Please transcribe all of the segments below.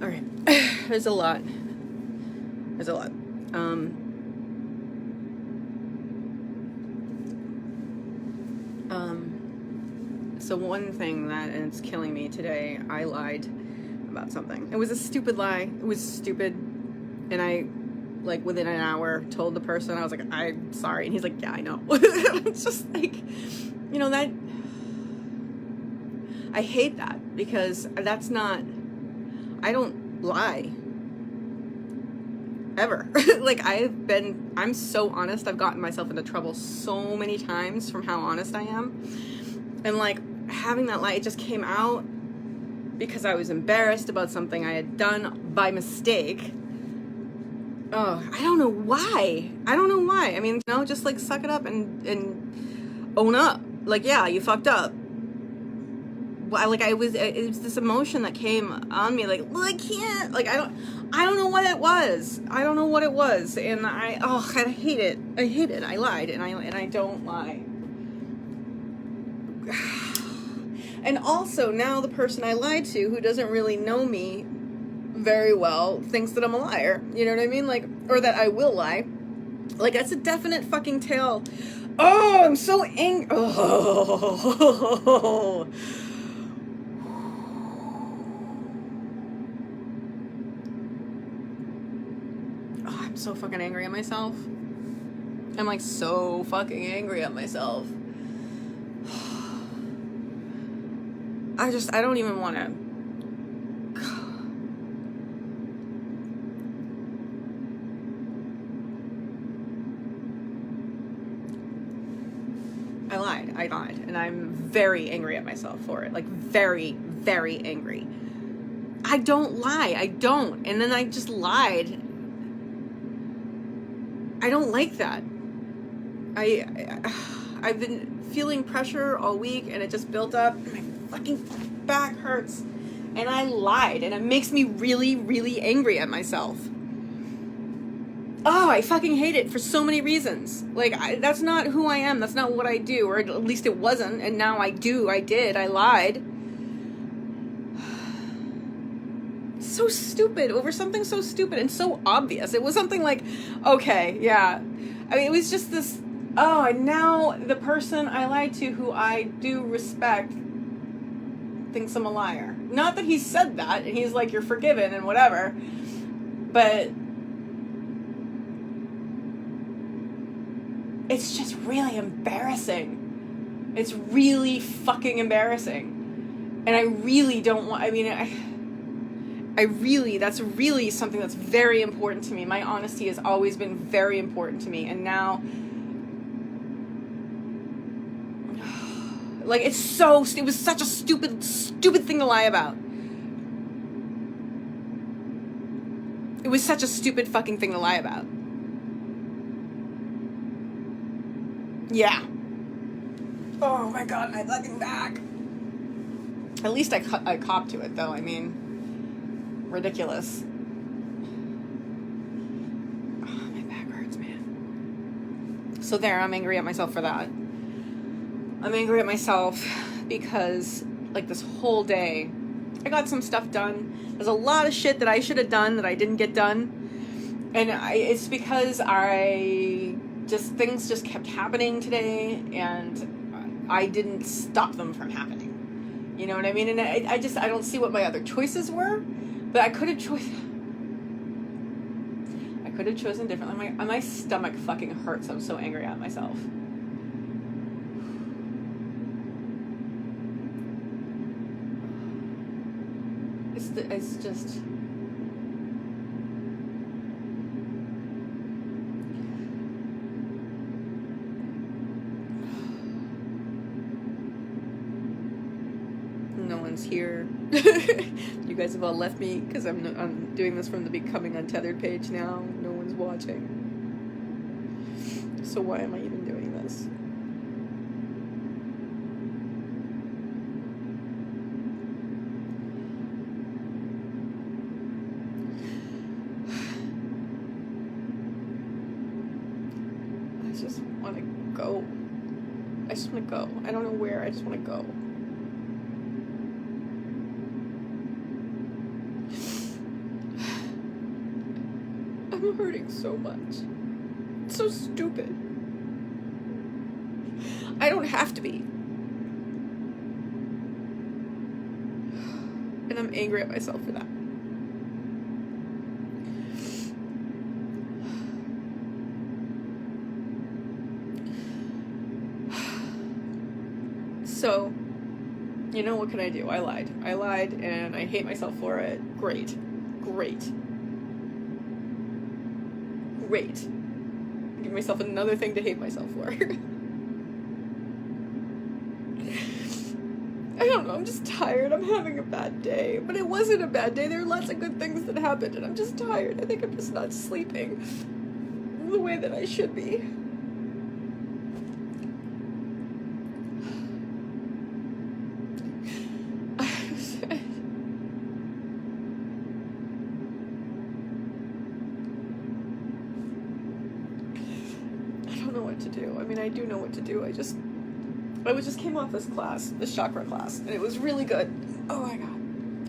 All right. There's a lot. So one thing that is killing me today, I lied about something. It was a stupid lie. It was stupid. And I, like, within an hour told the person, I was like, I'm sorry. And he's like, yeah, I know. It's just like, you know, that, I hate that because that's not, I don't lie. Ever. Like, I'm so honest. I've gotten myself into trouble so many times from how honest I am. And like, having that lie, it just came out because I was embarrassed about something I had done by mistake. Oh, I don't know why. I mean, you know, just like suck it up and own up. Like, yeah, you fucked up. Well, it was this emotion that came on me, like, well, I can't, like, I don't know what it was. And I hate it. I lied, and I don't lie. And also, now the person I lied to, who doesn't really know me very well, thinks that I'm a liar. You know what I mean? Like, or that I will lie. Like, that's a definite fucking tale. Oh, I'm so angry. Oh. I'm so fucking angry at myself. I'm like so fucking angry at myself. I don't even want to. I lied. And I'm very angry at myself for it. Like, very, very angry. I don't lie. I don't. And then I just lied. I don't like that. I've been feeling pressure all week, and it just built up. My fucking back hurts. And I lied, and it makes me really, really angry at myself. Oh, I fucking hate it for so many reasons. Like, that's not who I am. That's not what I do. Or at least it wasn't. And now I do. I did. I lied. So stupid. Over something so stupid and so obvious. It was something like, okay, yeah. I mean, it was just this, oh, and now the person I lied to, who I do respect, thinks I'm a liar. Not that he said that, and he's like, you're forgiven and whatever. But it's just really embarrassing. It's really fucking embarrassing. And I really don't want, I mean, that's really something that's very important to me. My honesty has always been very important to me. And now, like, it was such a stupid thing to lie about. It was such a stupid fucking thing to lie about. Yeah. Oh my god, my fucking back. At least I copped to it, though. I mean, ridiculous. Oh, my back hurts, man. So there, I'm angry at myself for that. I'm angry at myself because, like, this whole day, I got some stuff done. There's a lot of shit that I should have done that I didn't get done. And it's because things just kept happening today, and I didn't stop them from happening. You know what I mean? And I don't see what my other choices were, but I could have chosen differently. My stomach fucking hurts. I'm so angry at myself. It's just. No one's here. You guys have all left me because I'm doing this from the Becoming Untethered page now. No one's watching. So why am I even doing this? I just want to go. I don't know where. I just want to go. I'm hurting so much. It's so stupid. I don't have to be. And I'm angry at myself for that. So, you know, what can I do? I lied and I hate myself for it. Great. Give myself another thing to hate myself for. I don't know, I'm just tired. I'm having a bad day. But it wasn't a bad day. There are lots of good things that happened, and I'm just tired. I think I'm just not sleeping the way that I should be. I do know what to do. I just came off this chakra class, and it was really good. Oh my god.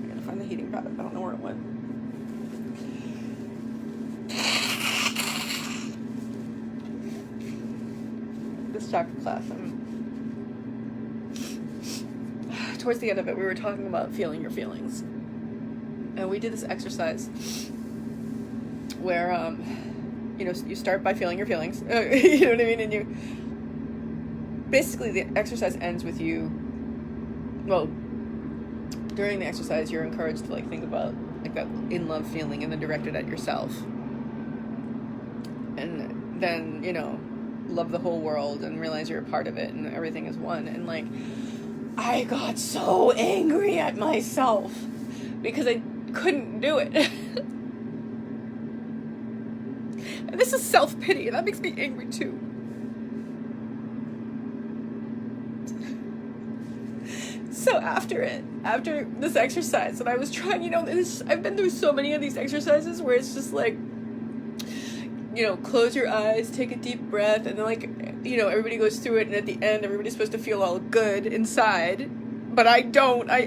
I gotta find the heating pad. I don't know where it went. This chakra class, towards the end of it, we were talking about feeling your feelings. And we did this exercise where, you know, you start by feeling your feelings. You know what I mean? And you... Basically, the exercise ends with you... Well, during the exercise, you're encouraged to, like, think about, like, that in-love feeling and then direct it at yourself. And then, you know, love the whole world and realize you're a part of it and everything is one. And, like, I got so angry at myself because I couldn't do it. And this is self-pity, and that makes me angry too. So after this exercise, and I was trying, you know, I've been through so many of these exercises where it's just like, you know, close your eyes, take a deep breath, and then, like, you know, everybody goes through it, and at the end, everybody's supposed to feel all good inside, but I don't. I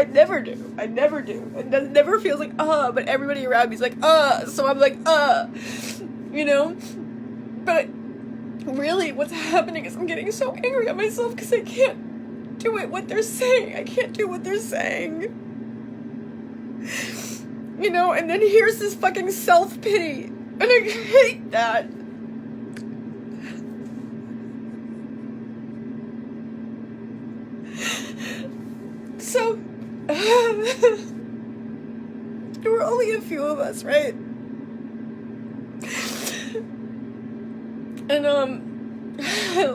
never do. It never feels like, but everybody around me is like, so I'm like, you know? But really, what's happening is I'm getting so angry at myself because I can't do what they're saying. I can't do what they're saying. You know, and then here's this fucking self-pity, and I hate that. So, there were only a few of us, right? And,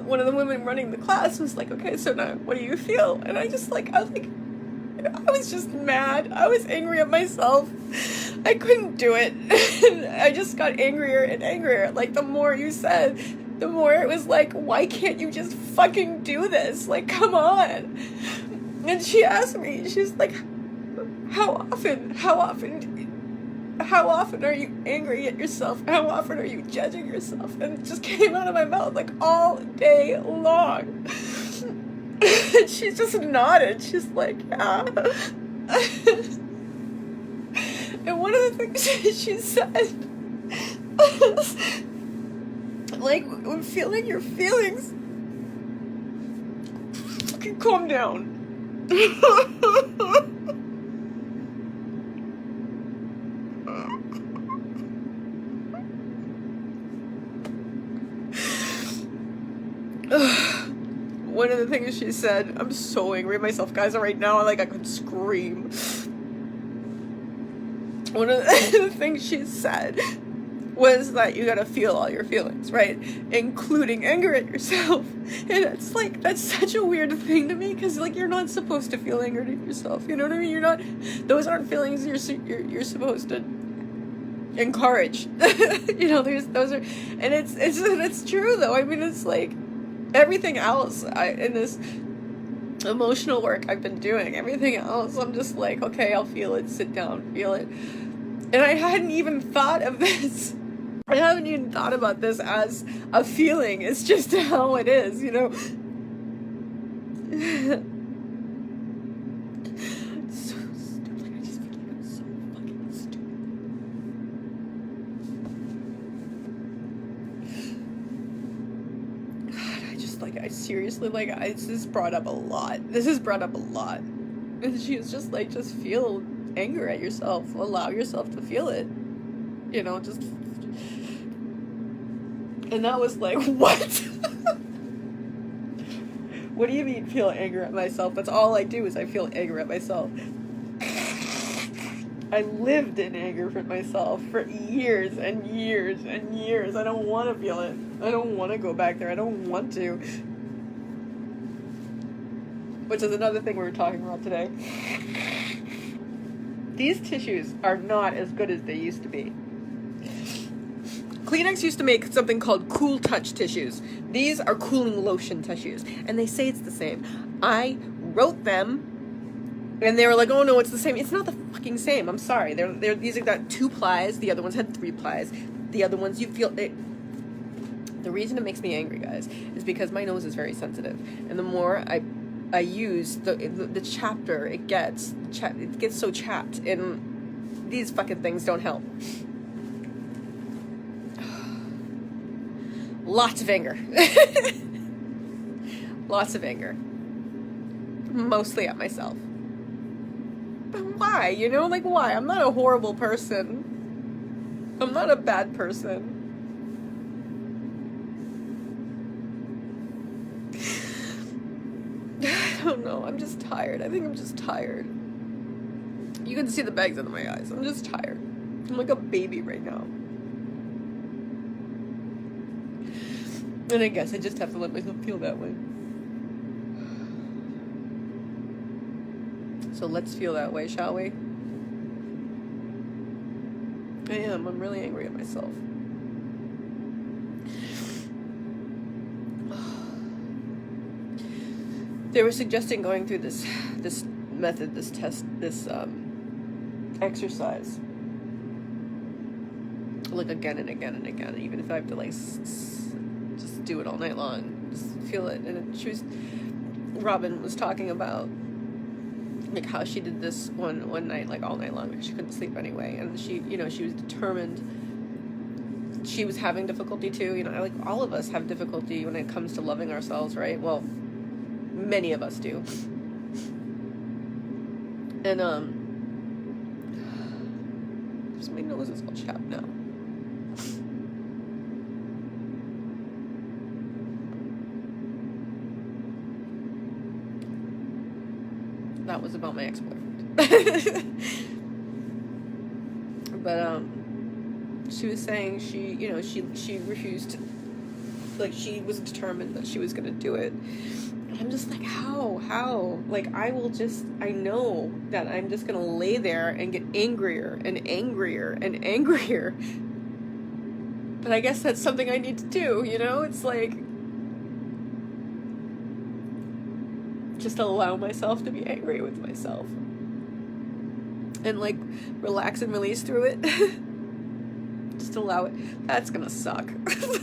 one of the women running the class was like, okay, so now, what do you feel? And I was just mad. I was angry at myself. I couldn't do it. And I just got angrier and angrier. Like, the more you said, the more it was like, why can't you just fucking do this? Like, come on. And she asked me, she's like, how often are you angry at yourself? How often are you judging yourself? And it just came out of my mouth, like, all day long. And she just nodded. She's like, yeah. And one of the things she said was, like, when feeling your feelings, fucking calm down. One of the things she said, I'm so angry at myself, guys, right now, like, I could scream. One of the things she said was that you gotta feel all your feelings, right? Including anger at yourself. And it's like, that's such a weird thing to me, because, like, you're not supposed to feel anger at yourself, you know what I mean? You're not, those aren't feelings you're supposed to encourage. You know, those are, and it's true, though. I mean, it's like, everything else in this emotional work I've been doing, everything else, I'm just like, okay, I'll feel it, sit down, feel it. And I hadn't even thought of this. I haven't even thought about this as a feeling. It's just how it is, you know? So stupid. I just feel like I'm so fucking stupid. I seriously, like, this is brought up a lot. This is brought up a lot. And she was just like, just feel anger at yourself. Allow yourself to feel it. You know, just... And that was like, what? What do you mean feel anger at myself? That's all I do is I feel anger at myself. I lived in anger for myself for years and years and years. I don't want to feel it. I don't want to go back there. I don't want to. Which is another thing we were talking about today. These tissues are not as good as they used to be. Kleenex used to make something called Cool Touch tissues. These are cooling lotion tissues. And they say it's the same. I wrote them, and they were like, oh no, it's the same. It's not the fucking same. I'm sorry. These have got 2 plies. The other ones had 3 plies. The other ones, you feel... The reason it makes me angry, guys, is because my nose is very sensitive. And the more I use, the chapter it gets so chapped. And these fucking things don't help. Lots of anger. Lots of anger. Mostly at myself. But why? You know, like, why? I'm not a horrible person. I'm not a bad person. I don't know. I'm just tired. I think I'm just tired. You can see the bags under my eyes. I'm just tired. I'm like a baby right now. And I guess I just have to let myself feel that way. So let's feel that way, shall we? I am. I'm really angry at myself. They were suggesting going through this method, this test, this exercise, like again and again and again, even if I have to like just do it all night long, just feel it. And Robin was talking about like how she did this one night, like all night long, because she couldn't sleep anyway, and she was determined. She was having difficulty too, like all of us have difficulty when it comes to loving ourselves, right? Well, many of us do. And my nose is all chapped now. That was about my ex-boyfriend. But she was saying she refused to, like, she was determined that she was gonna do it. And I'm just like, how? Like, I know that I'm just gonna lay there and get angrier and angrier and angrier. But I guess that's something I need to do, It's like, just allow myself to be angry with myself. And, like, relax and release through it. Just allow it. That's gonna suck.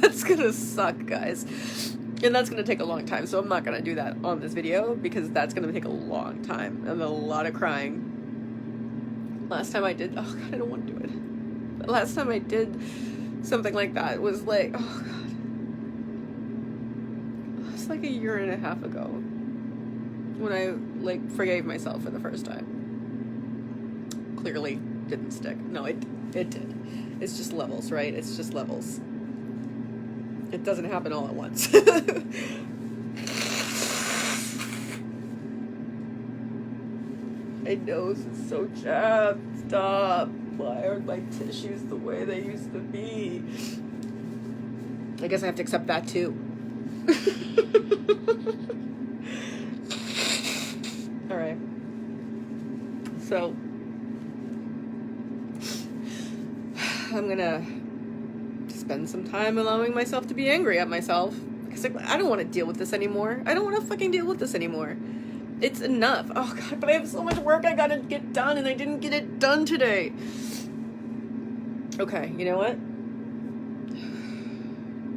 That's gonna suck, guys. And that's going to take a long time, so I'm not going to do that on this video, because that's going to take a long time and a lot of crying. Last time I did... Oh, God, I don't want to do it. But last time I did something like that was like... Oh, God. It was like a year and a half ago when I, like, forgave myself for the first time. Clearly didn't stick. No, it did. It's just levels, right? It's just levels. It doesn't happen all at once. My nose is so chapped. Stop. Why aren't my tissues the way they used to be? I guess I have to accept that too. Alright. So, I'm gonna spend some time allowing myself to be angry at myself, because I don't want to deal with this anymore. I don't want to fucking deal with this anymore. It's enough. Oh, God, but I have so much work I gotta get done, and I didn't get it done today. Okay, you know what?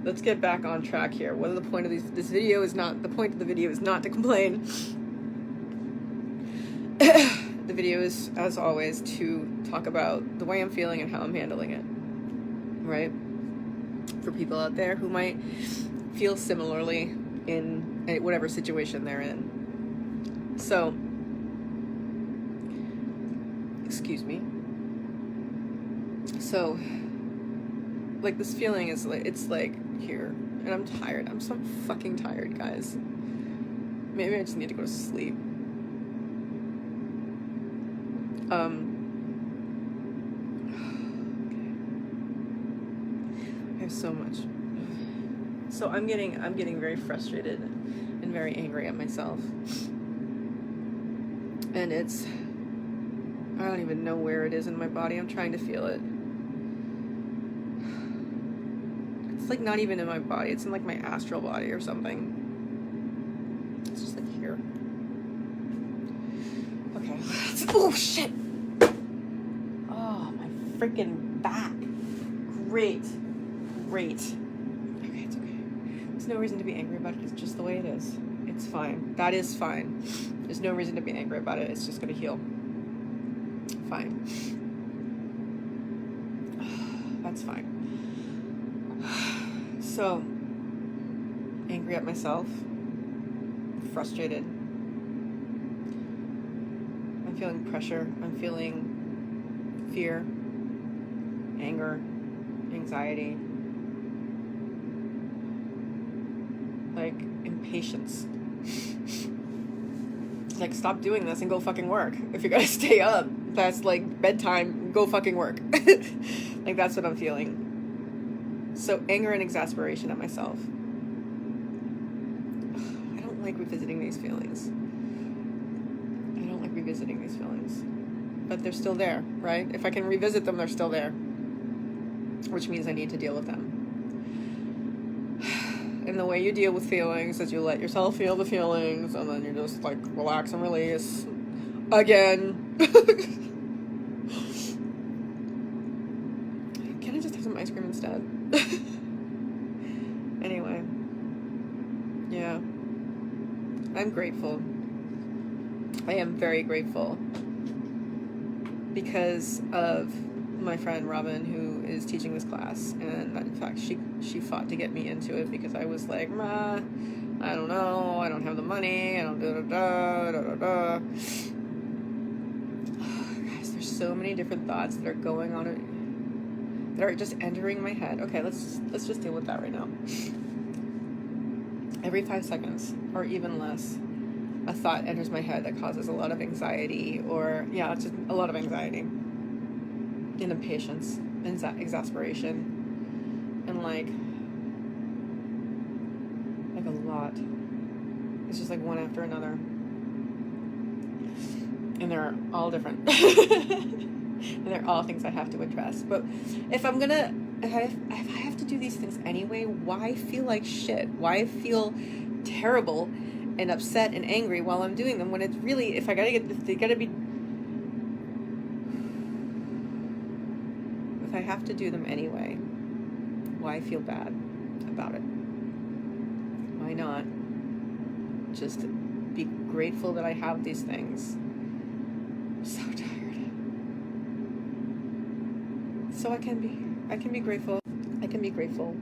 Let's get back on track here. What are the point of this video is not... The point of the video is not to complain. The video is, as always, to talk about the way I'm feeling and how I'm handling it. Right? For people out there who might feel similarly in whatever situation they're in. So, excuse me. So, like, this feeling is like, it's like here, and I'm tired. I'm so fucking tired, guys. Maybe I just need to go to sleep. Okay. I have so much. So I'm getting very frustrated and very angry at myself. And it's, I don't even know where it is in my body. I'm trying to feel it. It's like not even in my body. It's in like my astral body or something. It's just like here. Okay. Oh shit. Oh, my freaking back. Great. Okay, it's okay. There's no reason to be angry about it. It's just the way it is. It's fine. That is fine. There's no reason to be angry about it. It's just gonna heal. Fine. That's fine. So, angry at myself. Frustrated. I'm feeling pressure. I'm feeling fear, anger, anxiety, like impatience. Like, stop doing this and go fucking work. If you're gonna stay up, that's like bedtime, go fucking work. Like, that's what I'm feeling. So, anger and exasperation at myself. I don't like revisiting these feelings. But they're still there, right? If I can revisit them, they're still there. Which means I need to deal with them. And the way you deal with feelings is you let yourself feel the feelings, and then you just, like, relax and release. Again. Can I just have some ice cream instead? Anyway. Yeah. I'm grateful. I am very grateful. Because of my friend Robin, who is teaching this class, and in fact she fought to get me into it because I was like, I don't know, I don't have the money, I don't da. Guys, there's so many different thoughts that are going on, that are just entering my head. Okay, let's just deal with that right now. Every 5 seconds, or even less, a thought enters my head that causes a lot of anxiety, or, it's just a lot of anxiety, and impatience, and exasperation, and like a lot. It's just like one after another, and they're all different, and they're all things I have to address. But if I have to do these things anyway, why feel like shit? Why feel terrible and upset and angry while I'm doing them, when it's really, if they gotta be, if I have to do them anyway, why feel bad about it? Why not just be grateful that I have these things? I'm so tired. So I can be grateful. I can be grateful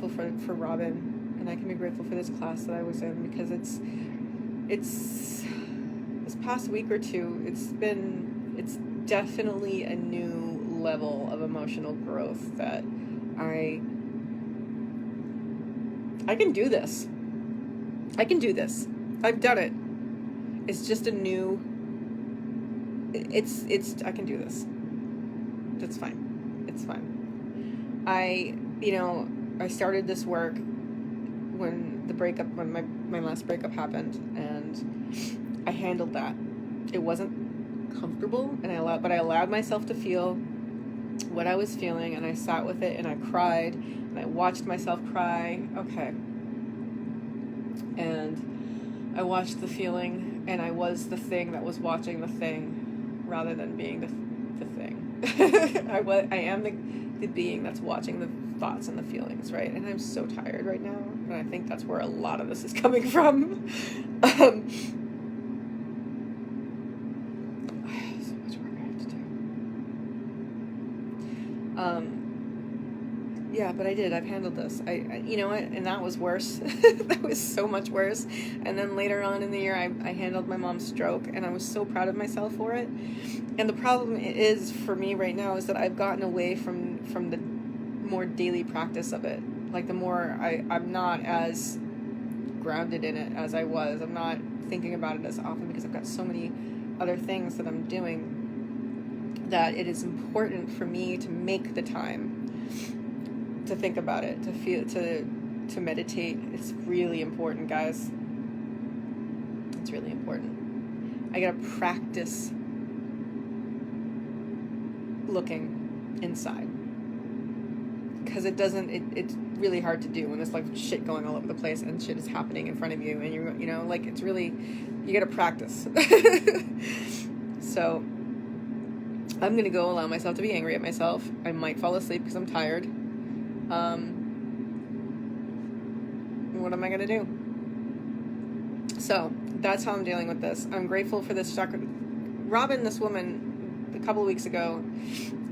for Robin. And I can be grateful for this class that I was in, because it's this past week or two, it's definitely a new level of emotional growth that I can do this. I've done it. It's just a new, I can do this. That's fine. It's fine. I started this work when my last breakup happened, and I handled that. It wasn't comfortable, and I allowed myself to feel what I was feeling, and I sat with it, and I cried, and I watched myself cry. Okay. And I watched the feeling, and I was the thing that was watching the thing, rather than being the thing. I am the being that's watching the thoughts and the feelings, right? And I'm so tired right now, and I think that's where a lot of this is coming from. I have so much work I have to do. but I did. I've handled this. You know what? And that was worse. That was so much worse. And then later on in the year, I handled my mom's stroke, and I was so proud of myself for it. And the problem is for me right now is that I've gotten away from the more daily practice of it. Like the more I'm not as grounded in it as I was. I'm not thinking about it as often because I've got so many other things that I'm doing, that it is important for me to make the time to think about it, to feel, to meditate. It's really important, guys. It's really important. I gotta practice looking inside, because it's really hard to do when there's like shit going all over the place and shit is happening in front of you, and you know, like, it's really, you gotta practice. So I'm gonna go allow myself to be angry at myself. I might fall asleep because I'm tired. What am I gonna do? So that's how I'm dealing with this. I'm grateful for this chakra. Robin, this woman, a couple of weeks ago,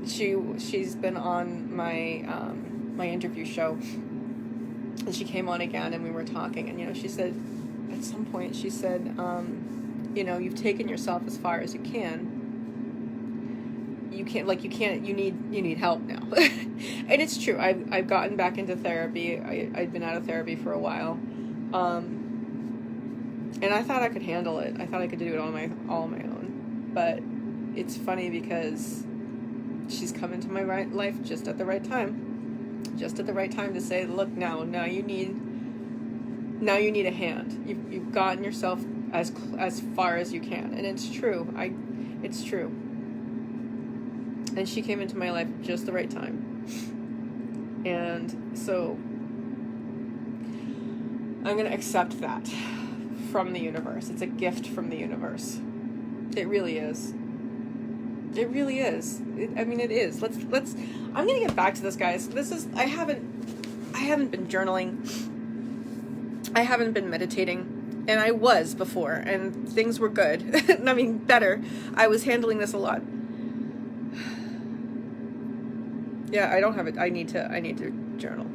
she's been on my my interview show, and she came on again, and we were talking, and, you know, she said, at some point, she said, you know, you've taken yourself as far as you can. You need help now. And it's true. I've gotten back into therapy. I'd been out of therapy for a while. And I thought I could handle it. I thought I could do it all on my own. But it's funny because she's come into my life just at the right time. Just at the right time to say, look, now you need a hand. You've gotten yourself as far as you can. And it's true. It's true. And she came into my life just the right time. And so I'm going to accept that from the universe. It's a gift from the universe. It really is. It really is. It is. Let's I'm going to get back to this, guys. I haven't been journaling. I haven't been meditating. And I was before, and things were good. Better. I was handling this a lot. Yeah, I don't have it. I need to journal.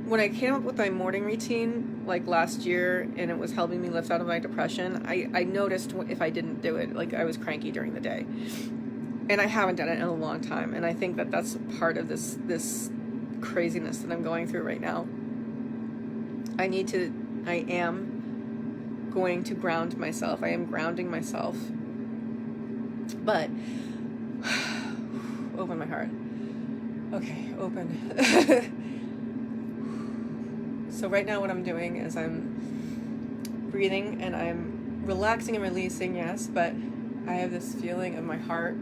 When I came up with my morning routine, like last year, and it was helping me lift out of my depression, I noticed if I didn't do it, like I was cranky during the day. And I haven't done it in a long time. And I think that that's part of this craziness that I'm going through right now. I am going to ground myself. I am grounding myself. But open my heart. Okay, open. So right now what I'm doing is I'm breathing and I'm relaxing and releasing, yes, but I have this feeling in my heart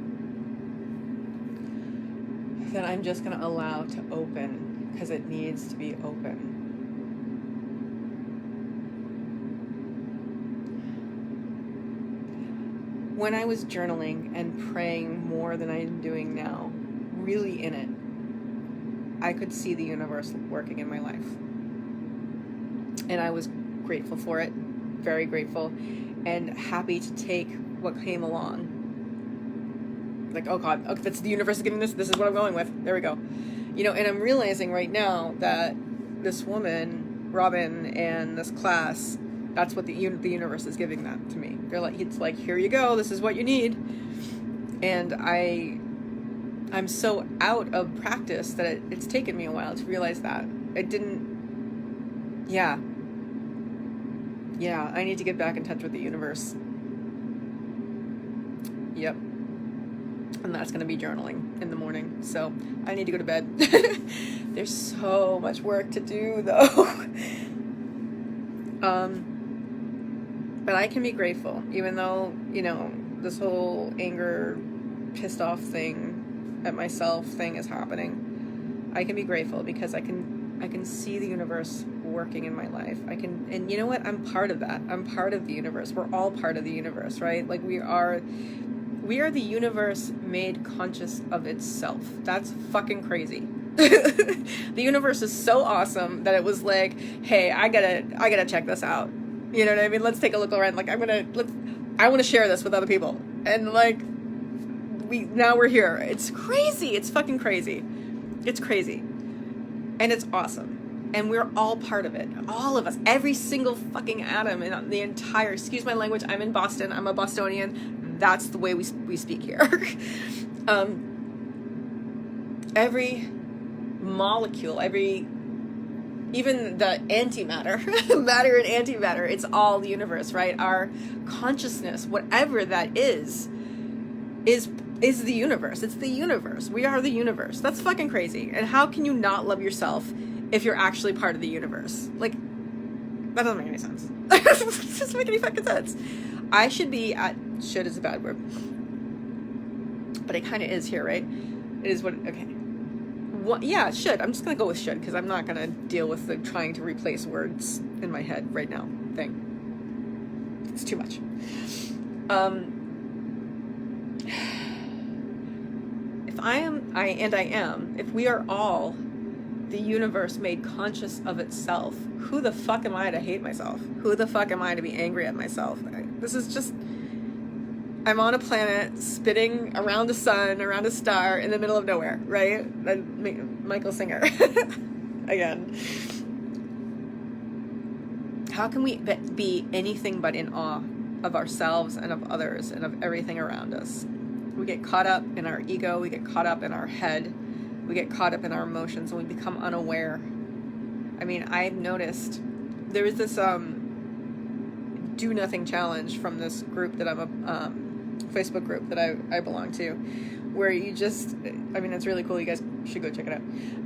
that I'm just going to allow to open, because it needs to be open. When I was journaling and praying more than I'm doing now, really in it, I could see the universe working in my life. And I was grateful for it, very grateful, and happy to take what came along. Like, oh God, okay, that's the universe is giving this is what I'm going with. There we go. You know, and I'm realizing right now that this woman, Robin, and this class, that's what the universe is giving that to me. They're like, it's like, here you go, this is what you need. And I'm so out of practice that it's taken me a while to realize that. Yeah, I need to get back in touch with the universe. Yep. And that's going to be journaling in the morning. So I need to go to bed. There's so much work to do, though. But I can be grateful, even though, you know, this whole anger, pissed off thing at myself thing is happening. I can be grateful because I can see the universe working in my life. And you know what? I'm part of that. I'm part of the universe. We're all part of the universe, right? Like we are the universe made conscious of itself. That's fucking crazy. The universe is so awesome that it was like, hey, I gotta check this out. You know what I mean? Let's take a look around. Like I want to share this with other people. And like, we're here. It's crazy. It's fucking crazy. It's crazy. And it's awesome. And we're all part of it. All of us. Every single fucking atom in the entire, excuse my language, I'm in Boston. I'm a Bostonian. That's the way we speak here. Every molecule, even the antimatter, matter and antimatter, it's all the universe, right? Our consciousness, whatever that is the universe. It's the universe. We are the universe. That's fucking crazy. And how can you not love yourself if you're actually part of the universe? Like, that doesn't make any sense. It doesn't make any fucking sense. I should is a bad word. But it kind of is here, right? It is okay. Yeah, should. I'm just going to go with should, because I'm not going to deal with the trying to replace words in my head right now thing. It's too much. If we are all the universe made conscious of itself, who the fuck am I to hate myself? Who the fuck am I to be angry at myself? This is just, I'm on a planet spinning around the sun, around a star in the middle of nowhere, right? Michael Singer. Again. How can we be anything but in awe of ourselves and of others and of everything around us? We get caught up in our ego, we get caught up in our head, we get caught up in our emotions, and we become unaware. I mean, I've noticed there is this do nothing challenge from this group that I'm a Facebook group that I belong to, where you just, I mean, it's really cool. You guys should go check it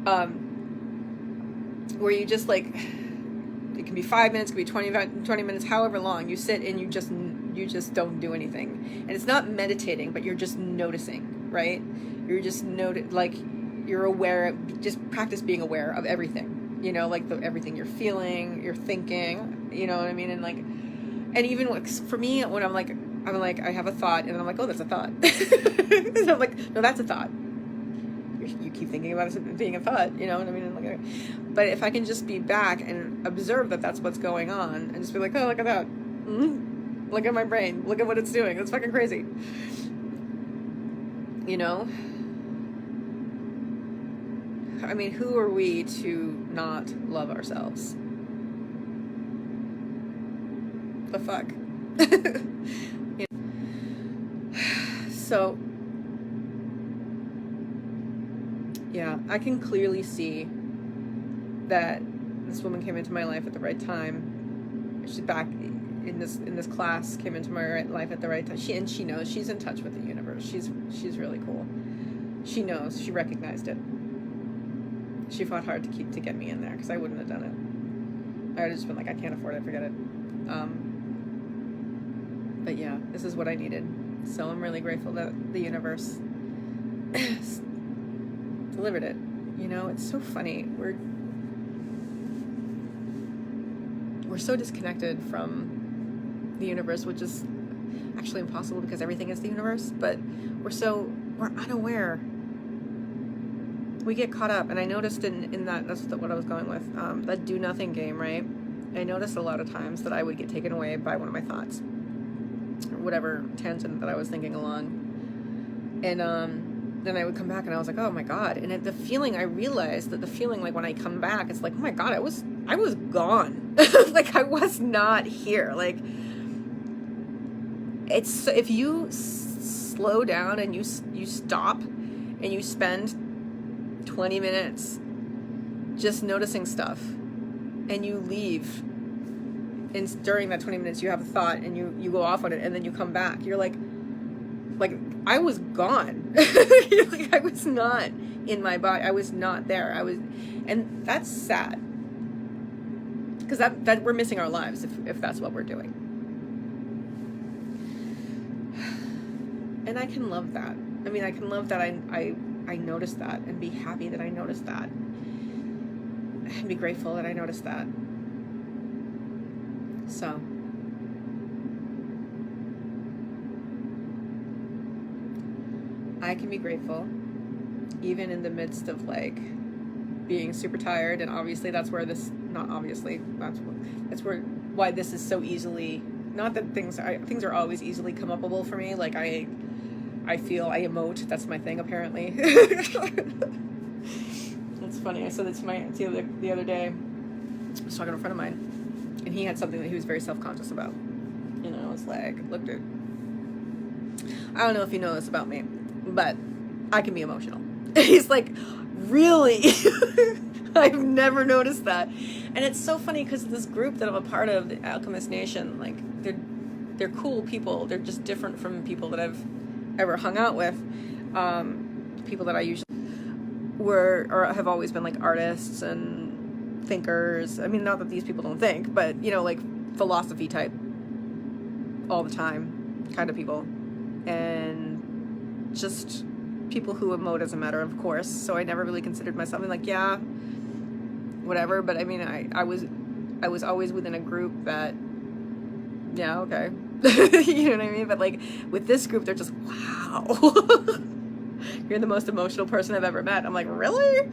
out. Where you just like, it can be 5 minutes, it can be 20 minutes, however long. You sit and you just don't do anything. And it's not meditating, but you're just noticing, right? You're just like you're aware, just practice being aware of everything, you know, like everything you're feeling, you're thinking, you know what I mean? And like, and even for me, when I'm like, I have a thought, and then I'm like, oh, that's a thought. And I'm like, no, that's a thought. You keep thinking about it being a thought, you know what I mean? And like, but if I can just be back and observe that that's what's going on, and just be like, oh, look at that. Mm-hmm. Look at my brain. Look at what it's doing. It's fucking crazy. You know? I mean, who are we to not love ourselves? The fuck? You know? So, yeah, I can clearly see that this woman came into my life at the right time. She's back in this class, came into my life at the right time. She knows, she's in touch with the universe. She's really cool. She knows, she recognized it. She fought hard to get me in there, because I wouldn't have done it. I would have just been like, I can't afford it, forget it. But yeah, this is what I needed. So I'm really grateful that the universe delivered it. You know, it's so funny. We're so disconnected from the universe, which is actually impossible because everything is the universe, but we're unaware. We get caught up, and I noticed in that's what I was going with, that do nothing game, right? I noticed a lot of times that I would get taken away by one of my thoughts, or whatever tangent that I was thinking along, and then I would come back and I was like, oh my God. And I realized that the feeling, like when I come back, it's like, oh my God, I was gone. Like I was not here. Like it's, if you slow down and you stop and you spend 20 minutes just noticing stuff, and you leave, and during that 20 minutes you have a thought and you go off on it, and then you come back, you're like I was gone. Like I was not in my body. I was not there. And that's sad, because that we're missing our lives if that's what we're doing. And I can love that. I mean, I can love that I noticed that, and be happy that I noticed that, and be grateful that I noticed that. So I can be grateful even in the midst of like being super tired, and obviously that's where why this is so easily, not that things are always easily come upable for me. Like I feel, I emote. That's my thing, apparently. It's funny. I said this to the other day. I was talking to a friend of mine, and he had something that he was very self-conscious about. You know, I was like, look, dude, I don't know if you know this about me, but I can be emotional. He's like, really? I've never noticed that. And it's so funny because this group that I'm a part of, the Alchemist Nation, like, they're cool people. They're just different from people that I've ever hung out with. People that I usually were or have always been like artists and thinkers. I mean, not that these people don't think, but, you know, like philosophy type all the time kind of people. And just people who emote as a matter of course. So I never really considered myself like, yeah, whatever. But I mean, I was always within a group that, yeah, okay. You know what I mean? But like with this group, they're just, wow. You're the most emotional person I've ever met. I'm like, really?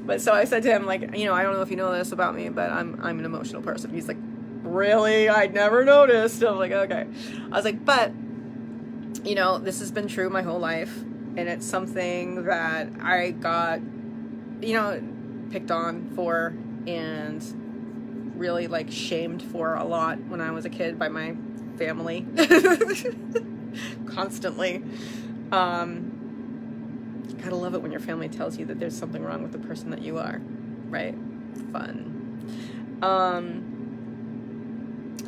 But so I said to him, like, you know, I don't know if you know this about me, but I'm an emotional person. He's like, really? I never noticed. I'm like, okay. I was like, but, you know, this has been true my whole life. And it's something that I got, you know, picked on for and really like shamed for a lot when I was a kid by my family. Constantly. Gotta love it when your family tells you that there's something wrong with the person that you are, right? Fun.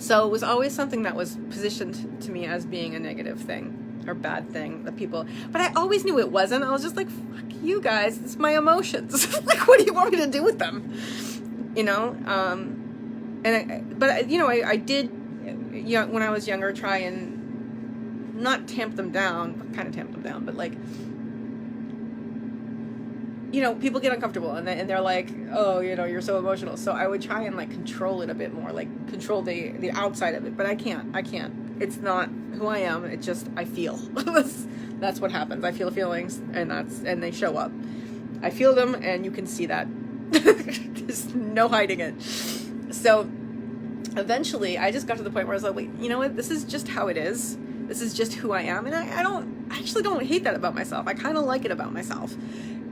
So it was always something that was positioned to me as being a negative thing or bad thing that people, but I always knew it wasn't. I was just like, fuck you guys, it's my emotions. Like, what do you want me to do with them? You know? But you know, I did, you know, when I was younger, try and not tamp them down, kind of tamp them down, but like, you know, people get uncomfortable and they're like, oh, you know, you're so emotional. So I would try and like control it a bit more, like control the outside of it, but I can't. It's not who I am. It's just, I feel. That's what happens. I feel feelings and they show up. I feel them and you can see that. There's no hiding it. So eventually I just got to the point where I was like, wait, you know what? This is just how it is. This is just who I am. And I actually don't hate that about myself. I kind of like it about myself.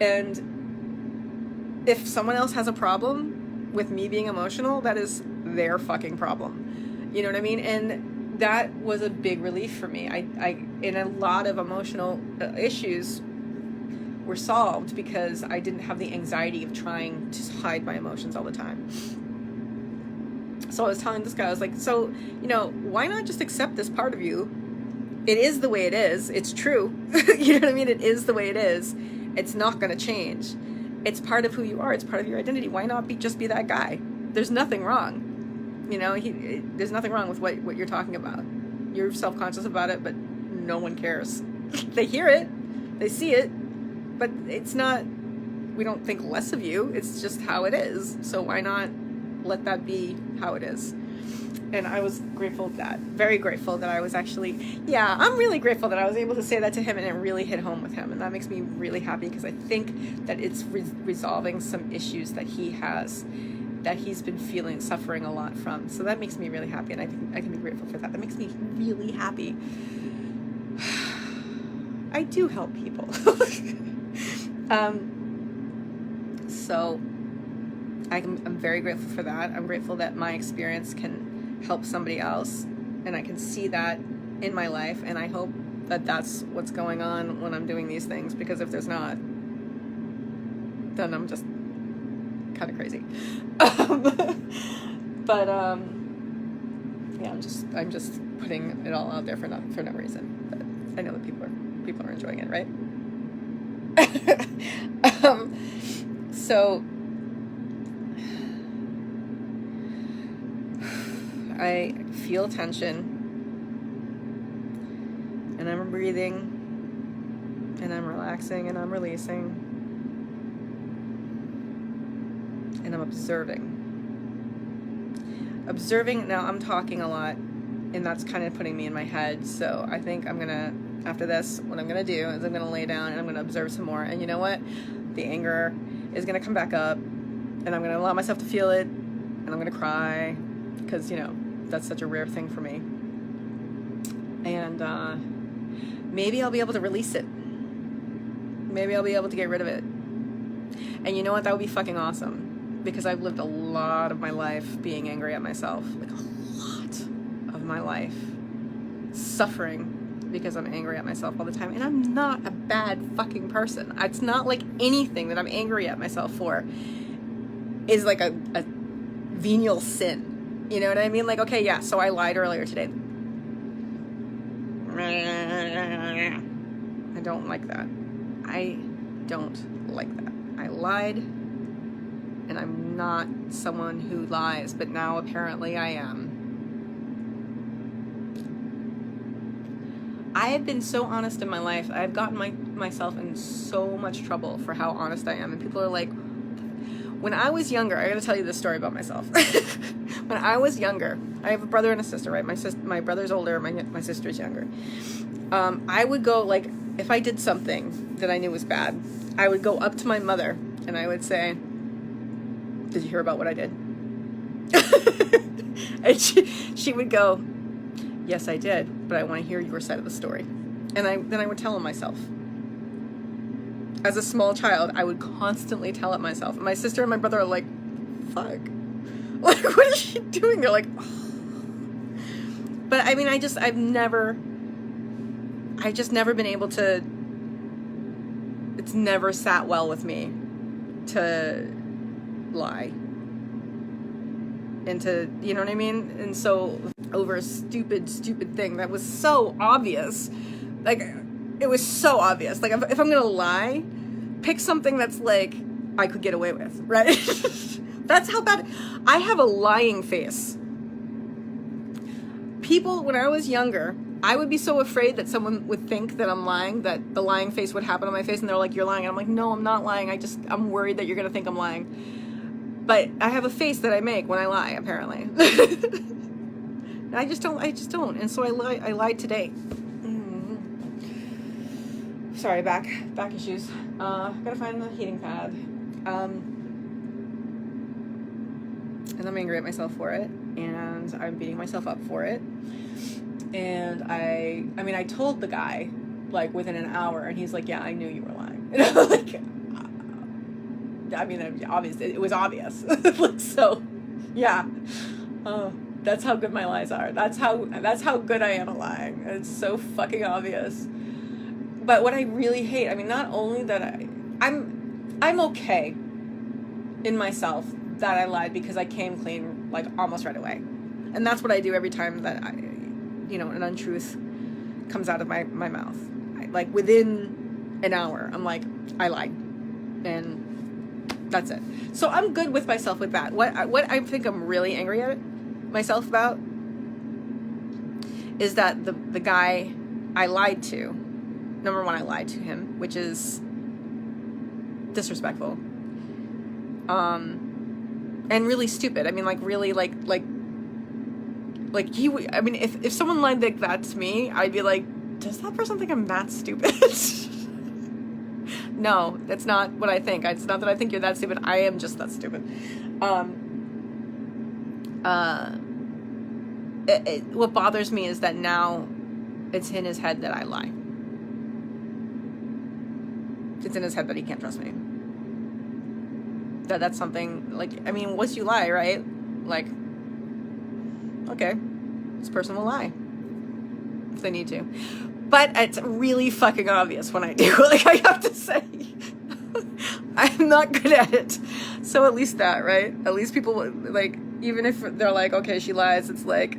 And if someone else has a problem with me being emotional, that is their fucking problem. You know what I mean? And that was a big relief for me. I in a lot of emotional issues were solved because I didn't have the anxiety of trying to hide my emotions all the time. So I was telling this guy, I was like, so, you know, why not just accept this part of you? It is the way it is. It's true. You know what I mean? It is the way it is. It's not going to change. It's part of who you are. It's part of your identity. Why not just be that guy? There's nothing wrong. You know, there's nothing wrong with what you're talking about. You're self-conscious about it, but no one cares. They hear it. They see it. But it's not, we don't think less of you. It's just how it is. So why not let that be how it is? And I was grateful that, very grateful that I was actually, I'm really grateful that I was able to say that to him and it really hit home with him. And that makes me really happy because I think that it's resolving some issues that he has, that he's been suffering a lot from. So that makes me really happy. And I think I can be grateful for that. That makes me really happy. I do help people. So I'm very grateful for that. I'm grateful that my experience can help somebody else and I can see that in my life, and I hope that that's what's going on when I'm doing these things, because if there's not, then I'm just kind of crazy. But yeah, I'm just putting it all out there for no reason, but I know that people are enjoying it, right? So I feel tension, and I'm breathing, and I'm relaxing, and I'm releasing, and I'm observing. Now I'm talking a lot, and that's kind of putting me in my head, so I think I'm gonna, after this, what I'm gonna do is I'm gonna lay down and I'm gonna observe some more, and you know what? The anger is gonna come back up, and I'm gonna allow myself to feel it, and I'm gonna cry, because, you know, that's such a rare thing for me. And maybe I'll be able to release it. Maybe I'll be able to get rid of it. And you know what? That would be fucking awesome. Because I've lived a lot of my life being angry at myself. Like, a lot of my life. Suffering because I'm angry at myself all the time. And I'm not a bad fucking person. It's not like anything that I'm angry at myself for is like a venial sin. You know what I mean? Like, okay, yeah, so I lied earlier today. I don't like that. I don't like that. I lied, and I'm not someone who lies, but now apparently I am. I have been so honest in my life. I've gotten myself in so much trouble for how honest I am, and people are like, when I was younger, I gotta tell you this story about myself. When I was younger, I have a brother and a sister, right? My brother's older, my sister's younger. I would go, like, if I did something that I knew was bad, I would go up to my mother and I would say, "Did you hear about what I did?" And she would go, "Yes, I did, but I want to hear your side of the story." And then I would tell him myself. As a small child, I would constantly tell it myself. And my sister and my brother are like, "Fuck. Like, what is she doing?" They're like, "Oh." But I mean, I've just never been able to, it's never sat well with me to lie. And to, you know what I mean? And so, over a stupid thing that was so obvious. Like, it was so obvious. Like, if I'm gonna lie, pick something that's like, I could get away with, right? That's how bad. I have a lying face. People, when I was younger, I would be so afraid that someone would think that I'm lying, that the lying face would happen on my face, and they're like, "You're lying." And I'm like, "No, I'm not lying. I'm worried that you're gonna think I'm lying." But I have a face that I make when I lie, apparently. I just don't. And so I lied today. Sorry, back issues. Gotta find the heating pad. And I'm angry at myself for it, and I'm beating myself up for it. And I mean, I told the guy, like, within an hour, and he's like, "Yeah, I knew you were lying." And I'm like, I mean, it was obvious. Like, so, yeah. That's how good my lies are. That's how good I am at lying. It's so fucking obvious. But what I really hate, I mean, not only that I'm okay in myself that I lied because I came clean, like, almost right away. And that's what I do every time that an untruth comes out of my mouth. Like, within an hour, I'm like, I lied. And that's it. So I'm good with myself with that. What I think I'm really angry at myself about is that the guy I lied to, number one, I lied to him, which is disrespectful. And really stupid. I mean, like, really, like I mean, if someone lied like that to me, I'd be like, does that person think I'm that stupid? No, that's not what I think. It's not that I think you're that stupid. I am just that stupid. What bothers me is that now it's in his head that I lie. It's in his head that he can't trust me. That's something, like, I mean, once you lie, right? Like, okay, this person will lie if they need to. But it's really fucking obvious when I do. Like, I have to say, I'm not good at it. So at least that, right? At least people, like, even if they're like, okay, she lies, it's like,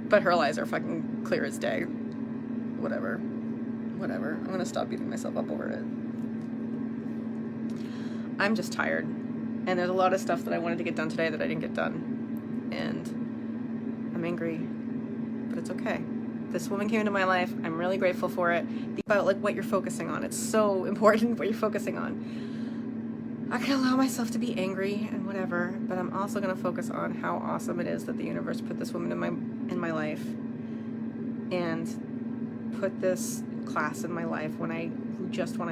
but her lies are fucking clear as day. Whatever. I'm gonna stop beating myself up over it. I'm just tired. And there's a lot of stuff that I wanted to get done today that I didn't get done. And I'm angry. But it's okay. This woman came into my life. I'm really grateful for it. About, like, what you're focusing on. It's so important what you're focusing on. I can allow myself to be angry and whatever, but I'm also going to focus on how awesome it is that the universe put this woman in my life and put this class in my life when I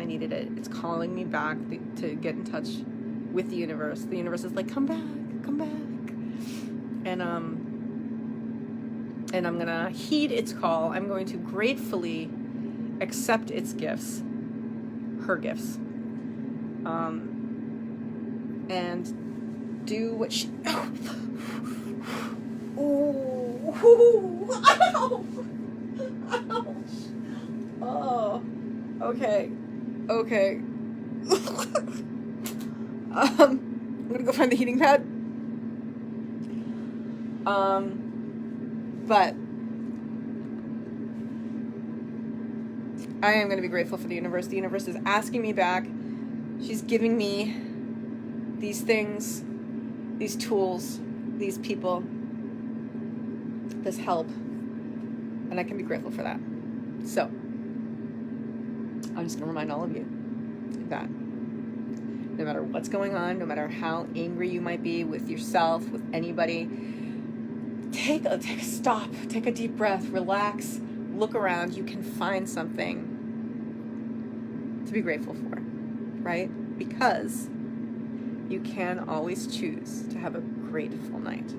needed it. It's calling me back to get in touch with the universe. The universe is like, come back. And I'm gonna heed its call. I'm going to gratefully accept its gifts, her gifts, and do what she. Oh, ow, ouch. Oh, okay. I'm gonna go find the heating pad. But I am going to be grateful for the universe. The universe is asking me back. She's giving me these things, these tools, these people, this help, and I can be grateful for that. So I'm just going to remind all of you that no matter what's going on, no matter how angry you might be with yourself, with anybody, take a stop, take a deep breath, relax, look around. You can find something to be grateful for, right? Because you can always choose to have a grateful night.